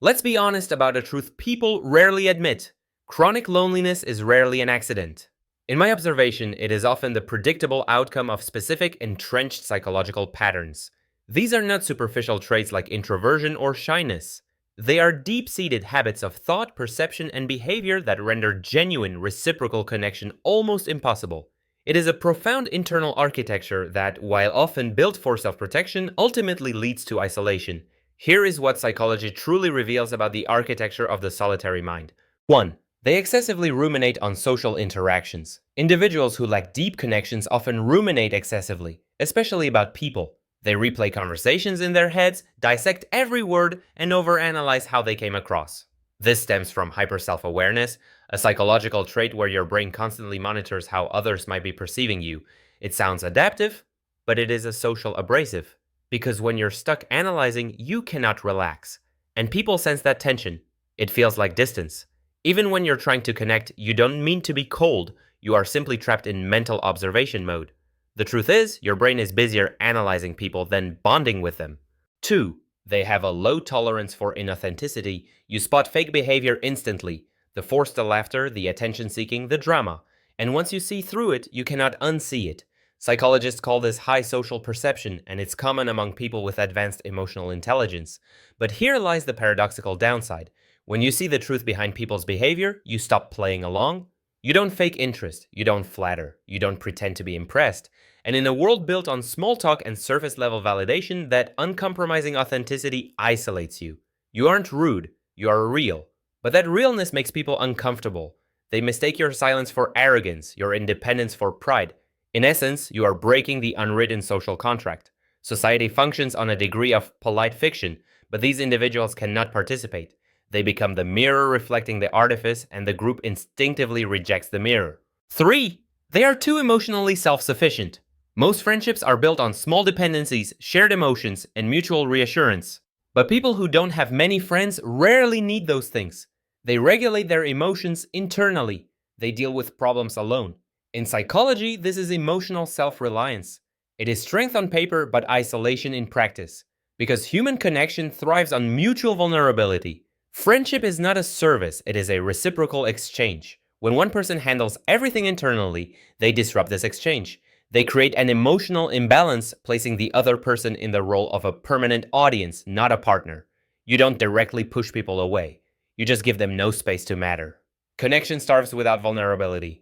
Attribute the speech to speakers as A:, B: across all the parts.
A: Let's be honest about a truth people rarely admit. Chronic loneliness is rarely an accident. In my observation, it is often the predictable outcome of specific entrenched psychological patterns. These are not superficial traits like introversion or shyness. They are deep-seated habits of thought, perception, and behavior that render genuine reciprocal connection almost impossible. It is a profound internal architecture that, while often built for self-protection, ultimately leads to isolation. Here is what psychology truly reveals about the architecture of the solitary mind. 1. They excessively ruminate on social interactions. Individuals who lack deep connections often ruminate excessively, especially about people. They replay conversations in their heads, dissect every word, and overanalyze how they came across. This stems from hyper-self-awareness, a psychological trait where your brain constantly monitors how others might be perceiving you. It sounds adaptive, but it is a social abrasive. Because when you're stuck analyzing, you cannot relax. And people sense that tension. It feels like distance. Even when you're trying to connect, you don't mean to be cold. You are simply trapped in mental observation mode. The truth is, your brain is busier analyzing people than bonding with them. 2. They have a low tolerance for inauthenticity. You spot fake behavior instantly. The forced laughter, the attention-seeking, the drama. And once you see through it, you cannot unsee it. Psychologists call this high social perception, and it's common among people with advanced emotional intelligence. But here lies the paradoxical downside. When you see the truth behind people's behavior, you stop playing along. You don't fake interest, you don't flatter, you don't pretend to be impressed. And in a world built on small talk and surface-level validation, that uncompromising authenticity isolates you. You aren't rude, you are real. But that realness makes people uncomfortable. They mistake your silence for arrogance, your independence for pride. In essence, you are breaking the unwritten social contract. Society functions on a degree of polite fiction, but these individuals cannot participate. They become the mirror reflecting the artifice, and the group instinctively rejects the mirror. 3. They are too emotionally self-sufficient. Most friendships are built on small dependencies, shared emotions, and mutual reassurance. But people who don't have many friends rarely need those things. They regulate their emotions internally. They deal with problems alone. In psychology, this is emotional self-reliance. It is strength on paper, but isolation in practice. Because human connection thrives on mutual vulnerability. Friendship is not a service, it is a reciprocal exchange. When one person handles everything internally, they disrupt this exchange. They create an emotional imbalance, placing the other person in the role of a permanent audience, not a partner. You don't directly push people away. You just give them no space to matter. Connection starves without vulnerability.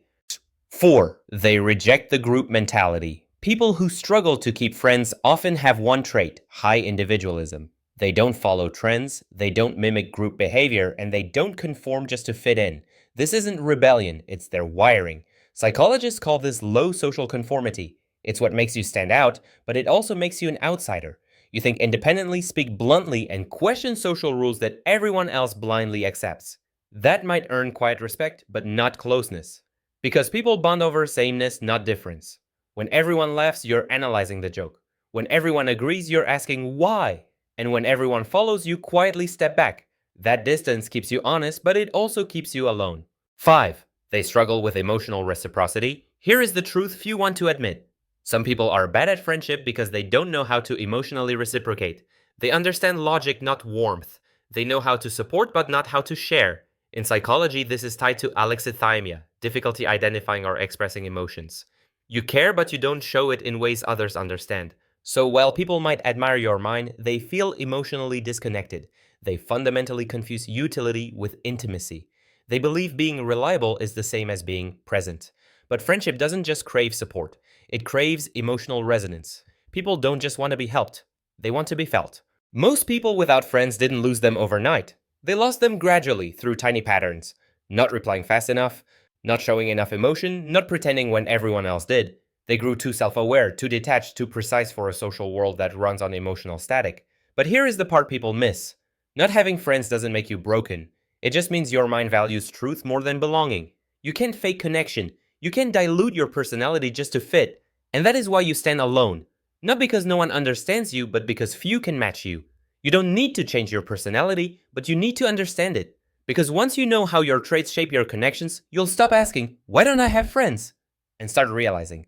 A: 4. They reject the group mentality. People who struggle to keep friends often have one trait: high individualism. They don't follow trends, they don't mimic group behavior, and they don't conform just to fit in. This isn't rebellion, it's their wiring. Psychologists call this low social conformity. It's what makes you stand out, but it also makes you an outsider. You think independently, speak bluntly, and question social rules that everyone else blindly accepts. That might earn quiet respect, but not closeness. Because people bond over sameness, not difference. When everyone laughs, you're analyzing the joke. When everyone agrees, you're asking why. And when everyone follows, you quietly step back. That distance keeps you honest, but it also keeps you alone. 5. They struggle with emotional reciprocity. Here is the truth few want to admit. Some people are bad at friendship because they don't know how to emotionally reciprocate. They understand logic, not warmth. They know how to support, but not how to share. In psychology, this is tied to alexithymia, difficulty identifying or expressing emotions. You care, but you don't show it in ways others understand. So while people might admire your mind, they feel emotionally disconnected. They fundamentally confuse utility with intimacy. They believe being reliable is the same as being present. But friendship doesn't just crave support. It craves emotional resonance. People don't just want to be helped. They want to be felt. Most people without friends didn't lose them overnight. They lost them gradually through tiny patterns. Not replying fast enough, not showing enough emotion, not pretending when everyone else did. They grew too self-aware, too detached, too precise for a social world that runs on emotional static. But here is the part people miss. Not having friends doesn't make you broken. It just means your mind values truth more than belonging. You can't fake connection. You can't dilute your personality just to fit. And that is why you stand alone. Not because no one understands you, but because few can match you. You don't need to change your personality, but you need to understand it. Because once you know how your traits shape your connections, you'll stop asking, why don't I have friends? And start realizing,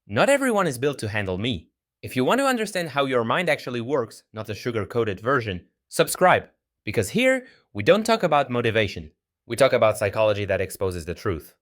A: not everyone is built to handle me. If you want to understand how your mind actually works, not the sugar-coated version, subscribe. Because here, we don't talk about motivation. We talk about psychology that exposes the truth.